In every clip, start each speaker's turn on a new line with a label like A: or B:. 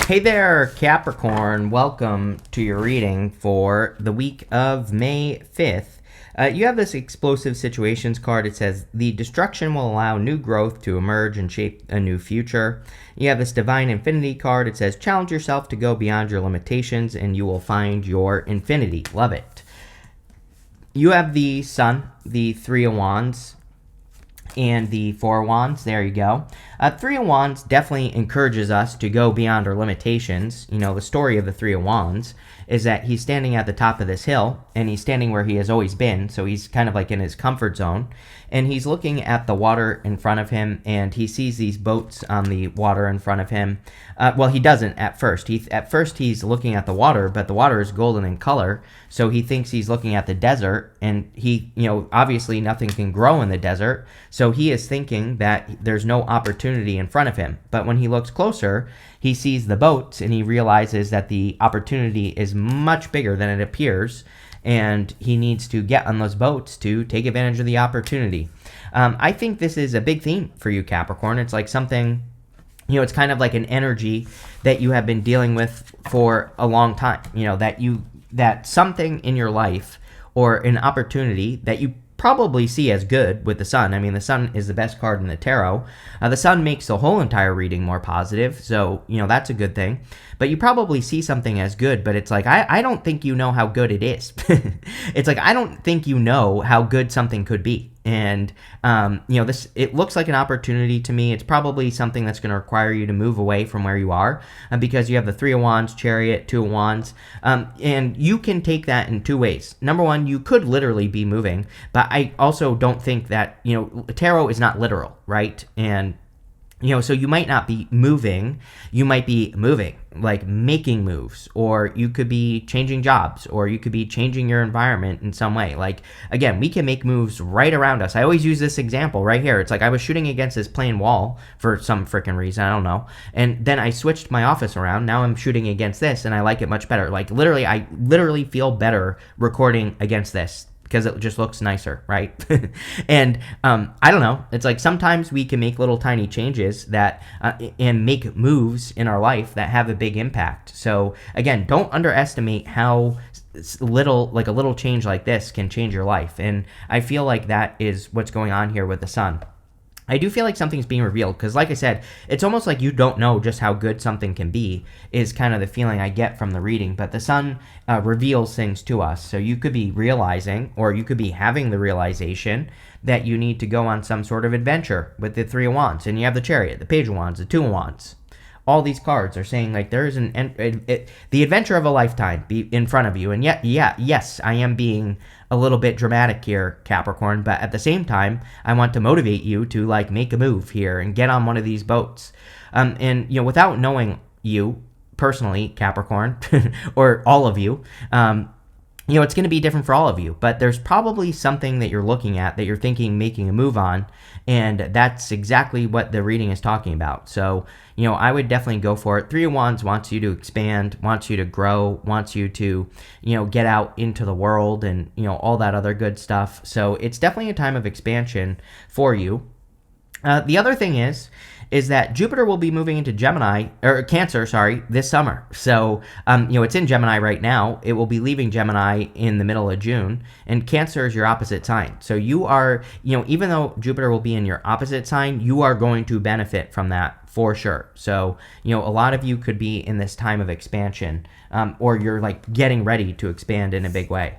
A: Hey there, Capricorn. Welcome to your reading for the week of May 5th. You have this explosive situations card. It says, the destruction will allow new growth to emerge and shape a new future. You have this divine infinity card. It says, challenge yourself to go beyond your limitations and you will find your infinity. Love it. You have the Sun, the Three of Wands, and the Four of Wands. There you go. Three of Wands definitely encourages us to go beyond our limitations. You know, the story of the Three of Wands is that he's standing at the top of this hill, and he's standing where he has always been, so he's kind of like in his comfort zone, and he's looking at the water in front of him, and he sees these boats on the water in front of him. Well, he doesn't at first. At first he's looking at the water, but the water is golden in color, so he thinks he's looking at the desert, and obviously nothing can grow in the desert, so he is thinking that there's no opportunity in front of him. But when he looks closer, he sees the boats, and he realizes that the opportunity is much bigger than it appears, and he needs to get on those boats to take advantage of the opportunity. I think this is a big theme for you, Capricorn. It's like something, it's kind of like an energy that you have been dealing with for a long time. That something in your life or an opportunity that you probably see as good with the Sun. I mean, the Sun is the best card in the tarot. The Sun makes the whole entire reading more positive, so, that's a good thing. But you probably see something as good, but it's like, I don't think you know how good it is. It's like, I don't think you know how good something could be. And, it looks like an opportunity to me. It's probably something that's going to require you to move away from where you are because you have the Three of Wands, Chariot, Two of Wands. And you can take that in two ways. Number one, you could literally be moving, but I also don't think that, tarot is not literal, right? And, so you might not be moving, you might be moving, like making moves, or you could be changing jobs, or you could be changing your environment in some way. Like, again, we can make moves right around us. I always use this example right here. It's like I was shooting against this plain wall for some freaking reason, I don't know. And then I switched my office around. Now I'm shooting against this, and I like it much better. Like, I literally feel better recording against this, because it just looks nicer, right? And I don't know. It's like sometimes we can make little tiny changes that and make moves in our life that have a big impact. So again, don't underestimate how little, like a little change like this can change your life. And I feel like that is what's going on here with the Sun. I do feel like something's being revealed because, like I said, it's almost like you don't know just how good something can be is kind of the feeling I get from the reading. But the Sun reveals things to us. So you could be realizing, or you could be having the realization that you need to go on some sort of adventure with the Three of Wands. And you have the Chariot, the Page of Wands, the Two of Wands. All these cards are saying, like, there is the adventure of a lifetime be in front of you. And yet, yes, I am being a little bit dramatic here, Capricorn, but at the same time, I want to motivate you to, like, make a move here and get on one of these boats. And, without knowing you personally, Capricorn, or all of you, it's going to be different for all of you, but there's probably something that you're looking at that you're thinking making a move on, and that's exactly what the reading is talking about. So, I would definitely go for it. Three of Wands wants you to expand, wants you to grow, wants you to, get out into the world and, all that other good stuff. So it's definitely a time of expansion for you. The other thing is that Jupiter will be moving into Cancer, this summer. So, it's in Gemini right now. It will be leaving Gemini in the middle of June, and Cancer is your opposite sign. So you are, even though Jupiter will be in your opposite sign, you are going to benefit from that for sure. So, a lot of you could be in this time of expansion, or you're like getting ready to expand in a big way.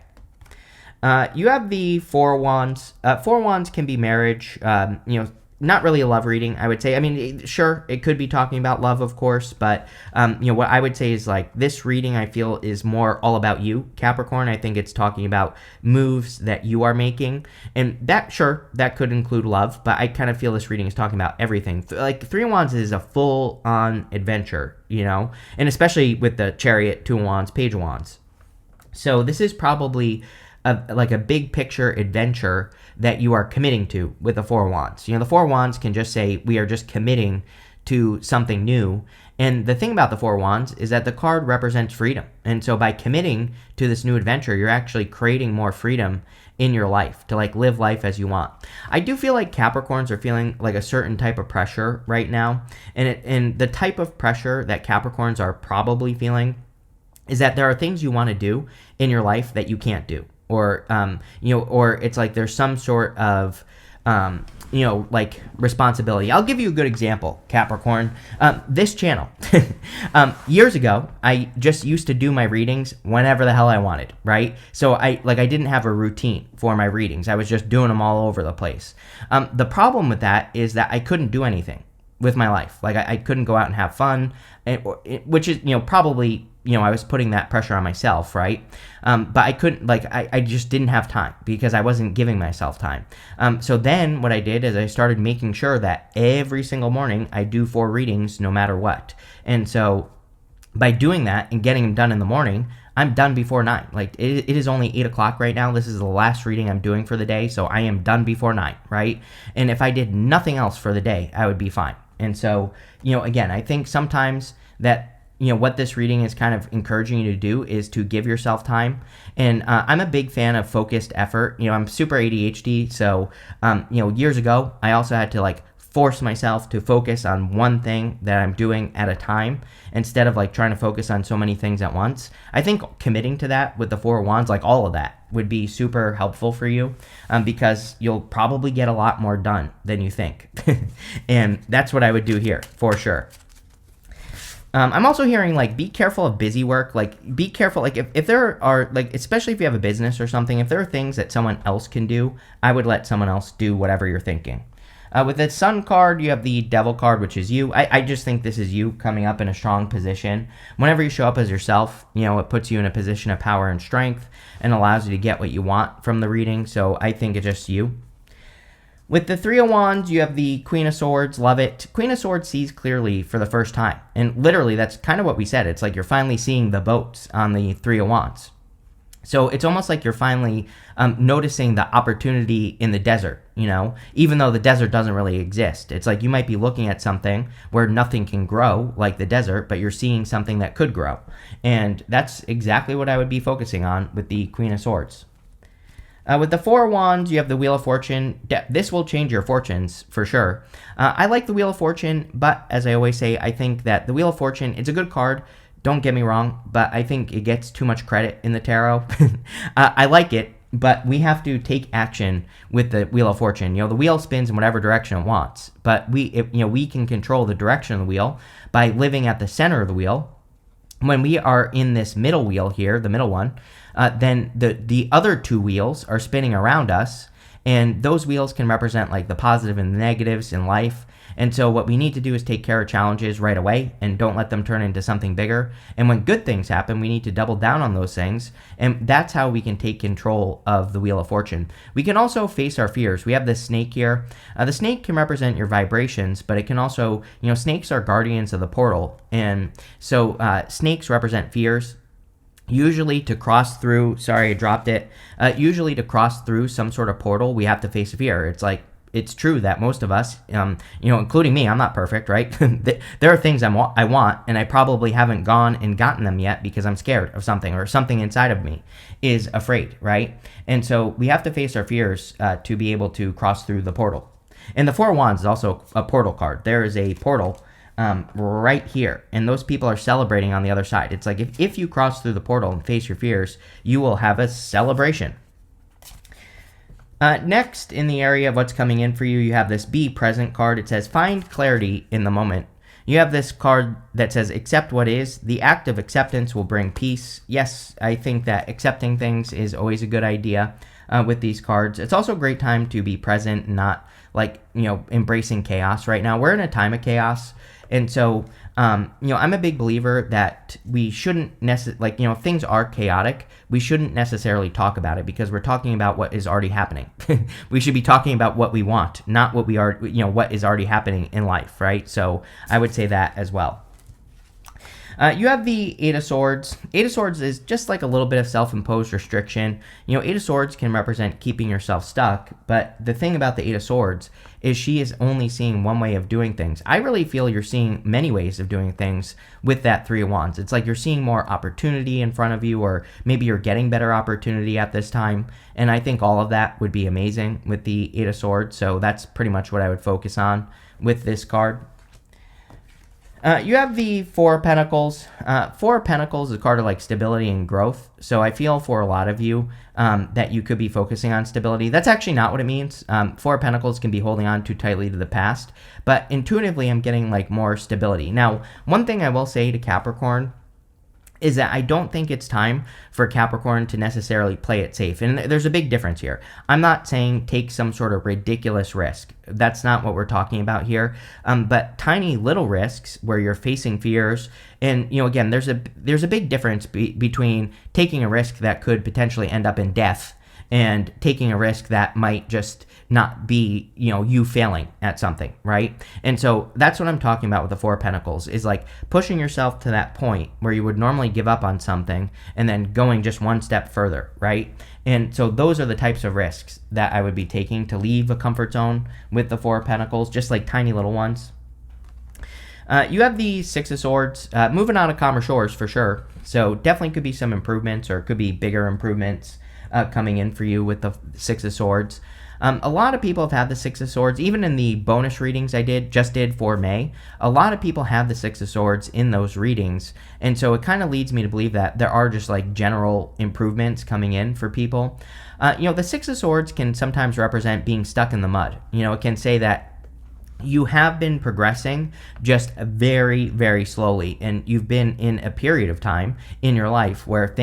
A: You have the Four of Wands. Four of Wands can be marriage, not really a love reading, I would say. I mean, sure, it could be talking about love, of course, but, what I would say is, like, this reading, I feel, is more all about you, Capricorn. I think it's talking about moves that you are making, and that could include love, but I kind of feel this reading is talking about everything. Like, Three of Wands is a full-on adventure, and especially with the Chariot, Two of Wands, Page of Wands. So this is probably a big picture adventure that you are committing to with the Four of Wands. The Four of Wands can just say, we are just committing to something new, And the thing about the Four of Wands is that the card represents freedom. And so by committing to this new adventure, you're actually creating more freedom in your life to like live life as you want. I do feel like Capricorns are feeling like a certain type of pressure right now. And the type of pressure that Capricorns are probably feeling is that there are things you want to do in your life that you can't do. Or, or it's like there's some sort of, like responsibility. I'll give you a good example, Capricorn. This channel, years ago, I just used to do my readings whenever the hell I wanted, right? So I didn't have a routine for my readings. I was just doing them all over the place. The problem with that is that I couldn't do anything with my life. Like I couldn't go out and have fun, which is, probably, I was putting that pressure on myself, right? But I couldn't, I just didn't have time because I wasn't giving myself time. So then what I did is I started making sure that every single morning I do 4 readings no matter what. And so by doing that and getting them done in the morning, I'm done before 9. Like it is only 8 o'clock right now. This is the last reading I'm doing for the day. So I am done before 9, right? And if I did nothing else for the day, I would be fine. And so, again, I think sometimes that, what this reading is kind of encouraging you to do is to give yourself time. And I'm a big fan of focused effort. I'm super ADHD. So, years ago, I also had to force myself to focus on one thing that I'm doing at a time instead of trying to focus on so many things at once. I think committing to that with the Four of Wands, all of that would be super helpful for you because you'll probably get a lot more done than you think. And that's what I would do here for sure. I'm also hearing be careful of busy work. Be careful if there are especially if you have a business or something, if there are things that someone else can do, I would let someone else do whatever you're thinking. With the Sun card, you have the Devil card, which is you. I just think this is you coming up in a strong position. Whenever you show up as yourself, it puts you in a position of power and strength and allows you to get what you want from the reading. So I think it's just you. With the Three of Wands, you have the Queen of Swords. Love it. Queen of Swords sees clearly for the first time. And literally, that's kind of what we said. It's like you're finally seeing the boats on the Three of Wands. So it's almost like you're finally noticing the opportunity in the desert, even though the desert doesn't really exist. It's like you might be looking at something where nothing can grow like the desert, but you're seeing something that could grow. And that's exactly what I would be focusing on with the Queen of Swords. With the Four of Wands, you have the Wheel of Fortune. This will change your fortunes for sure. I like the Wheel of Fortune, but as I always say, I think that the Wheel of Fortune, it's a good card. Don't get me wrong, but I think it gets too much credit in the tarot. I like it, but we have to take action with the Wheel of Fortune. The wheel spins in whatever direction it wants, but we can control the direction of the wheel by living at the center of the wheel. When we are in this middle wheel here, the middle one, then the other 2 wheels are spinning around us, and those wheels can represent the positive and the negatives in life. And so what we need to do is take care of challenges right away and don't let them turn into something bigger. And when good things happen, we need to double down on those things. And that's how we can take control of the Wheel of Fortune. We can also face our fears. We have this snake here. The snake can represent your vibrations, but it can also, snakes are guardians of the portal. And so snakes represent fears. Usually to cross through, sorry, I dropped it. Usually to cross through some sort of portal, we have to face a fear. It's true that most of us, including me, I'm not perfect, right? There are things I want, and I probably haven't gone and gotten them yet because I'm scared of something, or something inside of me is afraid, right? And so we have to face our fears to be able to cross through the portal. And the Four of Wands is also a portal card. There is a portal right here, and those people are celebrating on the other side. It's like if you cross through the portal and face your fears, you will have a celebration. Next, in the area of what's coming in for you, you have this Be Present card. It says, find clarity in the moment. You have this card that says, accept what is. The act of acceptance will bring peace. Yes, I think that accepting things is always a good idea with these cards. It's also a great time to be present and not embracing chaos right now. We're in a time of chaos. And so, I'm a big believer that we shouldn't necessarily, if things are chaotic, we shouldn't necessarily talk about it because we're talking about what is already happening. We should be talking about what we want, not what we are, what is already happening in life, right? So I would say that as well. You have the Eight of Swords. Eight of Swords is just like a little bit of self-imposed restriction. Eight of Swords can represent keeping yourself stuck, but the thing about the Eight of Swords is she is only seeing one way of doing things. I really feel you're seeing many ways of doing things with that Three of Wands. It's like you're seeing more opportunity in front of you, or maybe you're getting better opportunity at this time, and I think all of that would be amazing with the Eight of Swords, so that's pretty much what I would focus on with this card. You have the Four of Pentacles. Four of Pentacles is a card of like stability and growth. So I feel for a lot of you that you could be focusing on stability. That's actually not what it means. Four of Pentacles can be holding on too tightly to the past. But intuitively, I'm getting like more stability. Now, one thing I will say to Capricorn is that I don't think it's time for Capricorn to necessarily play it safe. And there's a big difference here. I'm not saying take some sort of ridiculous risk. That's not what we're talking about here. But tiny little risks where you're facing fears. And, again, there's a big difference between taking a risk that could potentially end up in death and taking a risk that might just not be, you failing at something, right? And so that's what I'm talking about with the Four of Pentacles, is like pushing yourself to that point where you would normally give up on something and then going just one step further, right? And so those are the types of risks that I would be taking to leave a comfort zone with the Four of Pentacles, just like tiny little ones. You have the Six of Swords, moving on to calmer shores for sure. So definitely could be some improvements, or it could be bigger improvements coming in for you with the Six of Swords. A lot of people have had the Six of Swords, even in the bonus readings I just did for May. A lot of people have the Six of Swords in those readings, and so it kind of leads me to believe that there are just like general improvements coming in for people. The Six of Swords can sometimes represent being stuck in the mud. It can say that you have been progressing just very, very slowly, and you've been in a period of time in your life where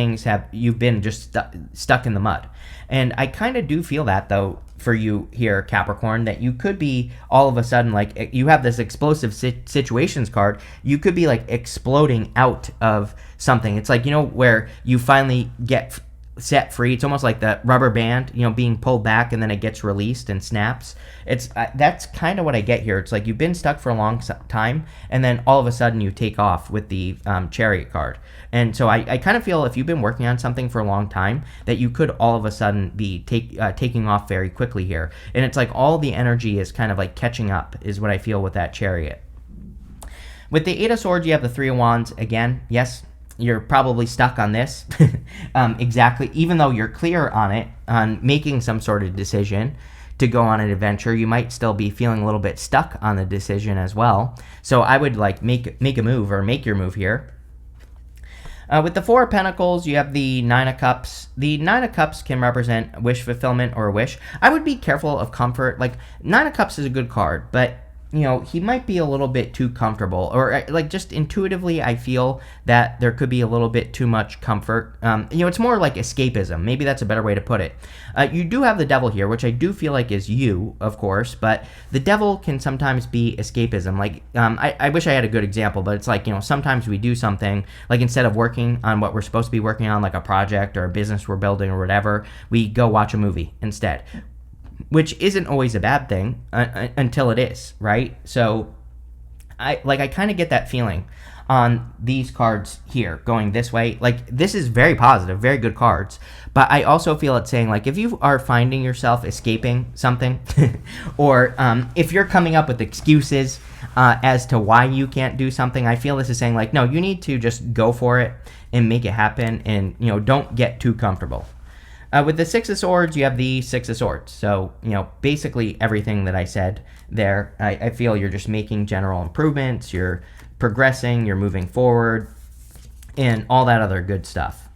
A: you've been just stuck in the mud. And I kind of do feel that, though, for you here, Capricorn, that you could be all of a sudden, like, you have this explosive situations card, you could be like exploding out of something. It's like, where you finally get set free. It's almost like the rubber band, being pulled back and then it gets released and snaps. That's kind of what I get here. It's like you've been stuck for a long time, and then all of a sudden you take off with the Chariot card. And so I kind of feel if you've been working on something for a long time, that you could all of a sudden be taking off very quickly here. And it's like all the energy is kind of like catching up, is what I feel with that Chariot. With the Eight of Swords, you have the Three of Wands. Again, yes, you're probably stuck on this. Exactly. Even though you're clear on making some sort of decision to go on an adventure, you might still be feeling a little bit stuck on the decision as well. So I would like make a move, or make your move here. With the Four of Pentacles, you have the Nine of Cups. The Nine of Cups can represent wish fulfillment or a wish. I would be careful of comfort. Like, Nine of Cups is a good card, but he might be a little bit too comfortable, or like just intuitively, I feel that there could be a little bit too much comfort. It's more like escapism. Maybe that's a better way to put it. You do have the Devil here, which I do feel like is you, of course, but the Devil can sometimes be escapism. Like, I wish I had a good example, but it's like, sometimes we do something, like instead of working on what we're supposed to be working on, like a project or a business we're building or whatever, we go watch a movie instead. Which isn't always a bad thing until it is, right? So I kind of get that feeling on these cards here going this way. Like, this is very positive, very good cards. But I also feel it's saying, like, if you are finding yourself escaping something or if you're coming up with excuses as to why you can't do something, I feel this is saying, like, no, you need to just go for it and make it happen, and, don't get too comfortable. With the Six of Swords, you have the Six of Swords. So, basically everything that I said there, I feel you're just making general improvements, you're progressing, you're moving forward, and all that other good stuff.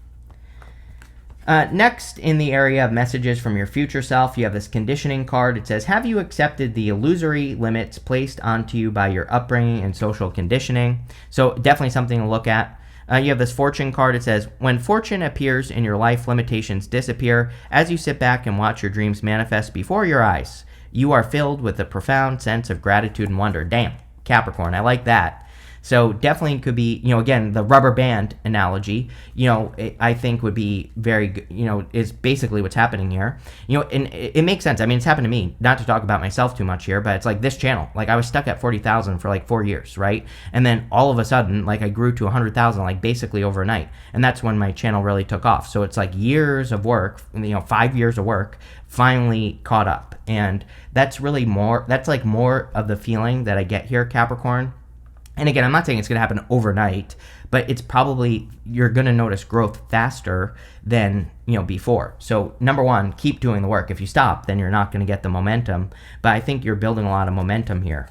A: Next, in the area of messages from your future self, you have this conditioning card. It says, have you accepted the illusory limits placed onto you by your upbringing and social conditioning? So definitely something to look at. You have this Fortune card. It says, when fortune appears in your life, limitations disappear. As you sit back and watch your dreams manifest before your eyes, you are filled with a profound sense of gratitude and wonder. Damn, Capricorn, I like that. So definitely could be, again, the rubber band analogy, I think would be very good, is basically what's happening here. And it makes sense. I mean, it's happened to me, not to talk about myself too much here, but it's like this channel. Like I was stuck at 40,000 for like 4 years, right? And then all of a sudden, like I grew to 100,000 like basically overnight. And that's when my channel really took off. So it's like years of work, 5 years of work finally caught up. And that's really that's like more of the feeling that I get here, Capricorn. And again, I'm not saying it's going to happen overnight, but it's probably, you're going to notice growth faster than, before. So number one, keep doing the work. If you stop, then you're not going to get the momentum. But I think you're building a lot of momentum here.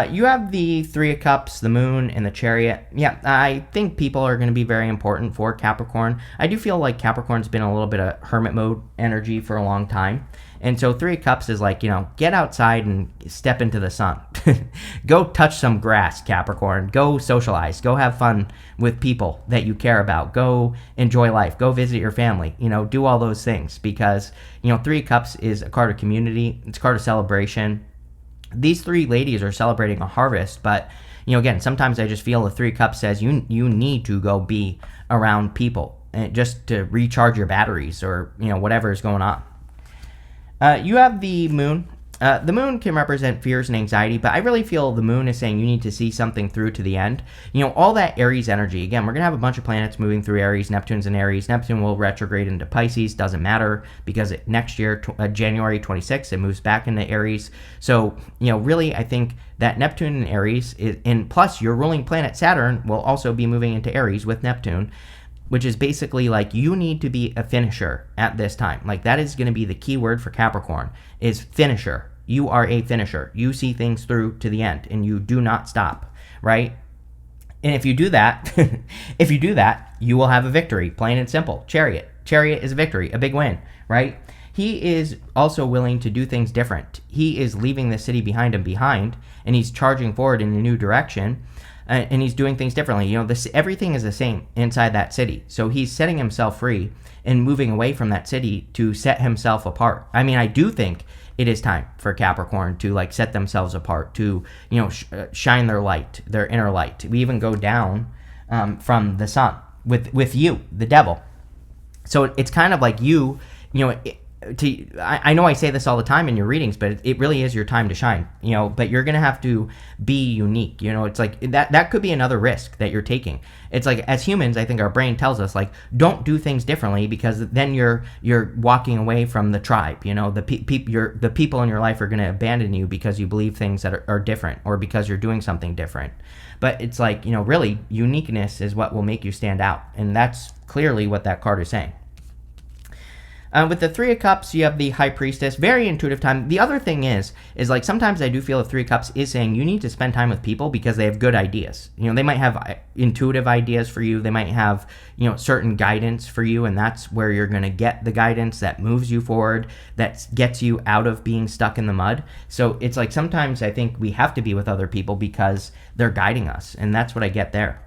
A: You have the Three of Cups, the Moon, and the Chariot. Yeah, I think people are going to be very important for Capricorn. I do feel like Capricorn's been a little bit of hermit mode energy for a long time. And so Three of Cups is like, get outside and step into the sun. Go touch some grass, Capricorn. Go socialize. Go have fun with people that you care about. Go enjoy life. Go visit your family. Do all those things because, Three of Cups is a card of community. It's a card of celebration. These three ladies are celebrating a harvest, but again, sometimes I just feel the Three of Cups says you need to go be around people just to recharge your batteries or whatever is going on. You have the Moon. The Moon can represent fears and anxiety, but I really feel the Moon is saying you need to see something through to the end. All that Aries energy. Again, we're going to have a bunch of planets moving through Aries. Neptune's in Aries. Neptune will retrograde into Pisces. Doesn't matter because next year, January 26th, it moves back into Aries. So, really, I think that Neptune in Aries, and plus your ruling planet Saturn will also be moving into Aries with Neptune, which is basically like you need to be a finisher at this time. Like that is going to be the key word for Capricorn is finisher. You are a finisher. You see things through to the end and you do not stop, right? And if you do that, you will have a victory, plain and simple. Chariot. Chariot is a victory, a big win, right? He is also willing to do things different. He is leaving the city behind him and he's charging forward in a new direction. And he's doing things differently. Everything is the same inside that city. So he's setting himself free and moving away from that city to set himself apart. I mean, I do think it is time for Capricorn to like set themselves apart, to shine their light, their inner light. We even go down from the sun with you, the devil. So it's kind of like I know I say this all the time in your readings, but it really is your time to shine, but you're going to have to be unique. It's like that could be another risk that you're taking. It's like as humans, I think our brain tells us like, don't do things differently because then you're walking away from the tribe. The people in your life are going to abandon you because you believe things that are different or because you're doing something different. But it's like, really uniqueness is what will make you stand out. And that's clearly what that card is saying. With the Three of Cups, you have the High Priestess. Very intuitive time. The other thing is like sometimes I do feel the Three of Cups is saying you need to spend time with people because they have good ideas. They might have intuitive ideas for you. They might have, certain guidance for you, and that's where you're going to get the guidance that moves you forward, that gets you out of being stuck in the mud. So it's like sometimes I think we have to be with other people because they're guiding us, and that's what I get there.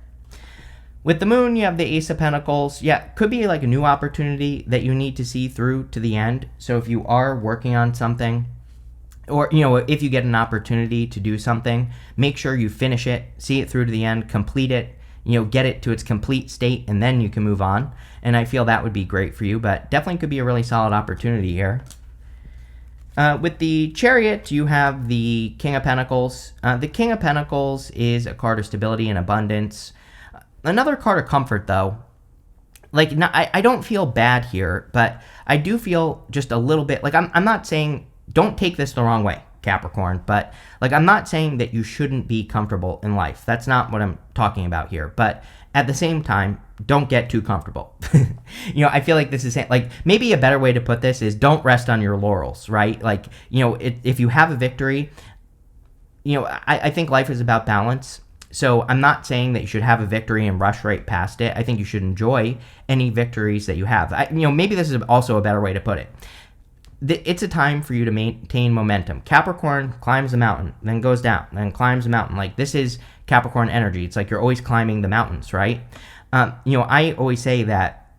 A: With the Moon, you have the Ace of Pentacles. Yeah, could be like a new opportunity that you need to see through to the end. So if you are working on something, or, if you get an opportunity to do something, make sure you finish it, see it through to the end, complete it, get it to its complete state, and then you can move on. And I feel that would be great for you, but definitely could be a really solid opportunity here. With the Chariot, you have the King of Pentacles. The King of Pentacles is a card of stability and abundance. Another card of comfort, though. I don't feel bad here, but I do feel just a little bit like I'm not saying, don't take this the wrong way, Capricorn, but I'm not saying that you shouldn't be comfortable in life. That's not what I'm talking about here. But at the same time, don't get too comfortable. I feel like this is maybe a better way to put this is don't rest on your laurels, right? If you have a victory, I think life is about balance. So I'm not saying that you should have a victory and rush right past it. I think you should enjoy any victories that you have. Maybe this is also a better way to put it. It's a time for you to maintain momentum. Capricorn climbs the mountain, then goes down, then climbs the mountain. This is Capricorn energy. It's like you're always climbing the mountains, right? I always say that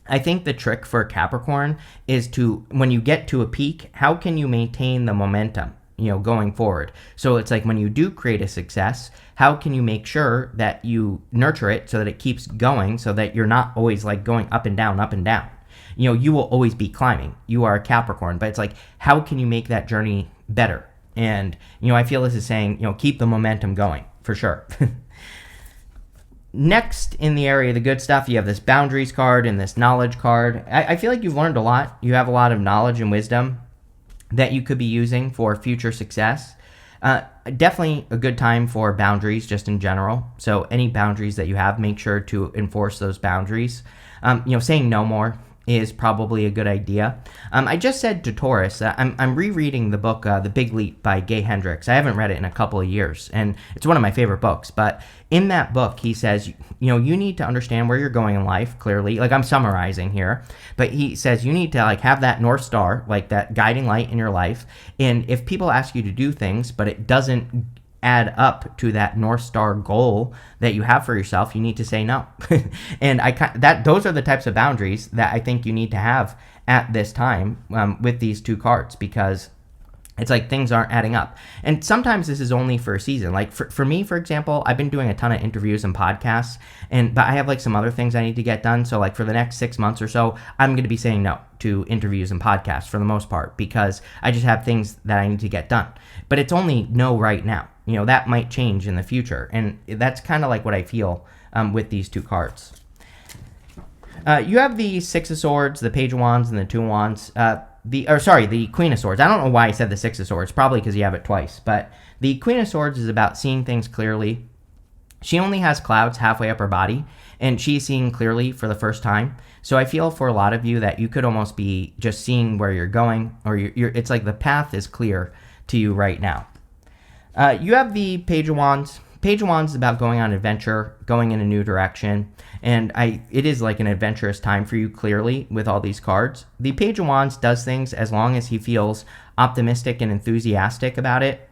A: I think the trick for Capricorn is when you get to a peak, how can you maintain the momentum? going forward. So it's like when you do create a success, how can you make sure that you nurture it so that it keeps going, so that you're not always like going up and down, up and down. You will always be climbing. You are a Capricorn, but it's like, how can you make that journey better? And, I feel this is saying, keep the momentum going, for sure. Next, in the area of the good stuff, you have this boundaries card and this knowledge card. I feel like you've learned a lot. You have a lot of knowledge and wisdom that you could be using for future success. Definitely a good time for boundaries just in general. So any boundaries that you have, make sure to enforce those boundaries. Saying no more is probably a good idea. I just said to Taurus, I'm rereading the book The Big Leap by Gay Hendricks. I haven't read it in a couple of years, and it's one of my favorite books. But in that book, he says, you need to understand where you're going in life, clearly. Like, I'm summarizing here. But he says you need to, like, have that North Star, like that guiding light in your life. And if people ask you to do things, but it doesn't add up to that North Star goal that you have for yourself, you need to say no. And those are the types of boundaries that I think you need to have at this time with these two cards, because it's like things aren't adding up. And sometimes this is only for a season. Like for me, for example, I've been doing a ton of interviews and podcasts, but I have like some other things I need to get done. So like for the next 6 months or so, I'm going to be saying no to interviews and podcasts for the most part, because I just have things that I need to get done. But it's only no right now. That might change in the future. And that's kind of like what I feel with these two cards. You have the Six of Swords, the Page of Wands, and the Two of Wands. The Queen of Swords. I don't know why I said the Six of Swords, probably because you have it twice. But the Queen of Swords is about seeing things clearly. She only has clouds halfway up her body, and she's seeing clearly for the first time. So I feel for a lot of you that you could almost be just seeing where you're going, or it's like the path is clear to you right now. You have the Page of Wands. Page of Wands is about going on adventure, going in a new direction, and it is like an adventurous time for you, clearly, with all these cards. The Page of Wands does things as long as he feels optimistic and enthusiastic about it.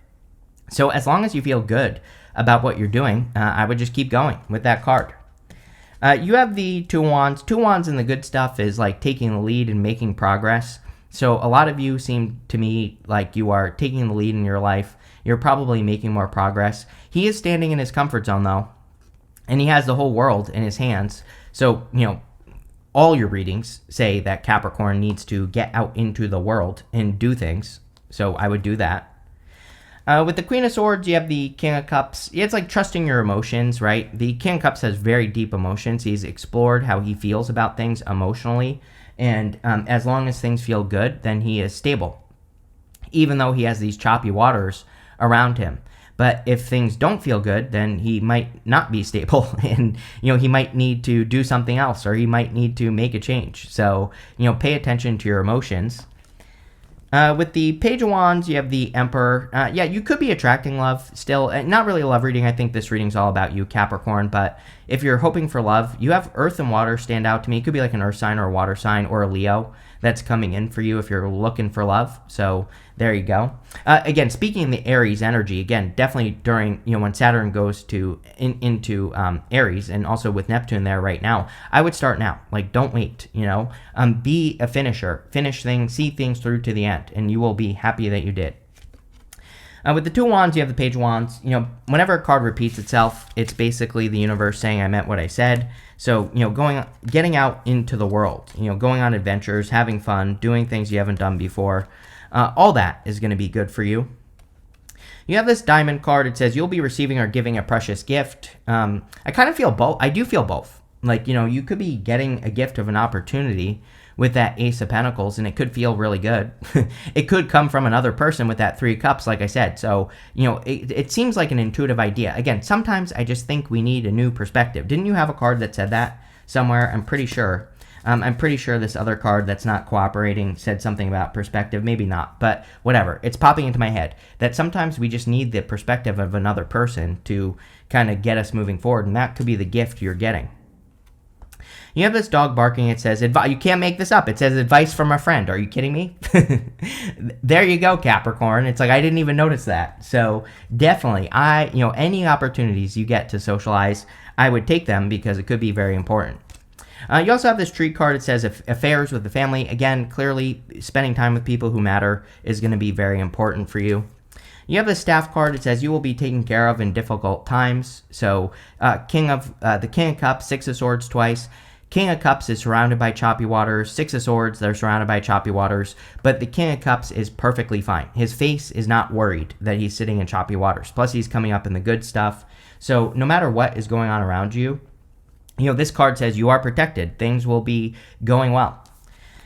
A: So as long as you feel good about what you're doing, I would just keep going with that card. You have the Two of Wands. Two of Wands in the good stuff is like taking the lead and making progress. So a lot of you seem to me like you are taking the lead in your life. You're probably making more progress. He is standing in his comfort zone, though, and he has the whole world in his hands. So, all your readings say that Capricorn needs to get out into the world and do things. So I would do that. With the Queen of Swords, you have the King of Cups. It's like trusting your emotions, right? The King of Cups has very deep emotions. He's explored how he feels about things emotionally. And as long as things feel good, then he is stable, even though he has these choppy waters around him. But if things don't feel good, then he might not be stable, and he might need to do something else, or he might need to make a change. So pay attention to your emotions. With the Page of Wands, you have the Emperor. You could be attracting love still. Not really a love reading. I think this reading's all about you, Capricorn. But if you're hoping for love, you have Earth and Water stand out to me. It could be like an Earth sign or a Water sign or a Leo that's coming in for you if you're looking for love. So there you go. Again, speaking in the Aries energy, again, definitely during, when Saturn goes into Aries, and also with Neptune there right now, I would start now. Like, don't wait, be a finisher. Finish things, see things through to the end, and you will be happy that you did. With the Two of Wands, you have the Page of Wands. Whenever a card repeats itself, it's basically the universe saying I meant what I said. So, getting out into the world, going on adventures, having fun, doing things you haven't done before, all that is going to be good for you. You have this Diamond card. It says you'll be receiving or giving a precious gift. I kind of feel both. I do feel both. Like, you could be getting a gift of an opportunity with that Ace of Pentacles, and it could feel really good. It could come from another person with that Three of Cups, like I said. So, it seems like an intuitive idea. Again, sometimes I just think we need a new perspective. Didn't you have a card that said that somewhere? I'm pretty sure. I'm pretty sure this other card that's not cooperating said something about perspective. Maybe not, but whatever. It's popping into my head that sometimes we just need the perspective of another person to kind of get us moving forward, and that could be the gift you're getting. You have this dog barking. It says, you can't make this up. It says advice from a friend. Are you kidding me? There you go, Capricorn. It's like, I didn't even notice that. So definitely, any opportunities you get to socialize, I would take them because it could be very important. You also have this tree card. It says affairs with the family. Again, clearly spending time with people who matter is going to be very important for you. You have the staff card. It says you will be taken care of in difficult times. So the King of Cups, Six of Swords twice. King of Cups is surrounded by choppy waters. Six of Swords, they're surrounded by choppy waters. But the King of Cups is perfectly fine. His face is not worried that he's sitting in choppy waters. Plus, he's coming up in the good stuff. So no matter what is going on around you, this card says you are protected. Things will be going well.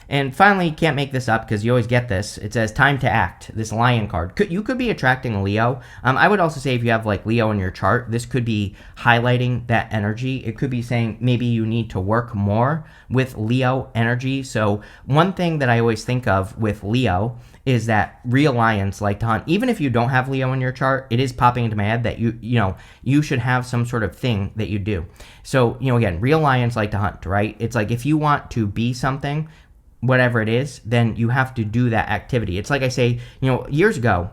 A: And finally, you can't make this up because you always get this. It says time to act, this Lion card. You could be attracting a Leo. I would also say if you have like Leo in your chart, this could be highlighting that energy. It could be saying maybe you need to work more with Leo energy. So one thing that I always think of with Leo is that real lions like to hunt. Even if you don't have Leo in your chart, it is popping into my head that you should have some sort of thing that you do. So, again, real lions like to hunt, right? It's like if you want to be something, whatever it is, then you have to do that activity. It's like I say, years ago,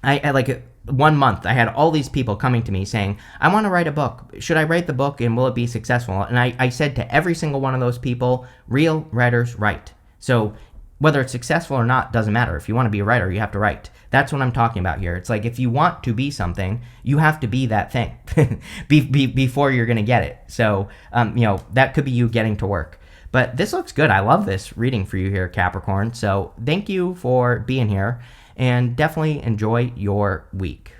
A: I like 1 month, I had all these people coming to me saying, I want to write a book. Should I write the book and will it be successful? And I said to every single one of those people, real writers write. So whether it's successful or not doesn't matter. If you want to be a writer, you have to write. That's what I'm talking about here. It's like if you want to be something, you have to be that thing before you're going to get it. So, that could be you getting to work. But this looks good. I love this reading for you here, Capricorn. So thank you for being here and definitely enjoy your week.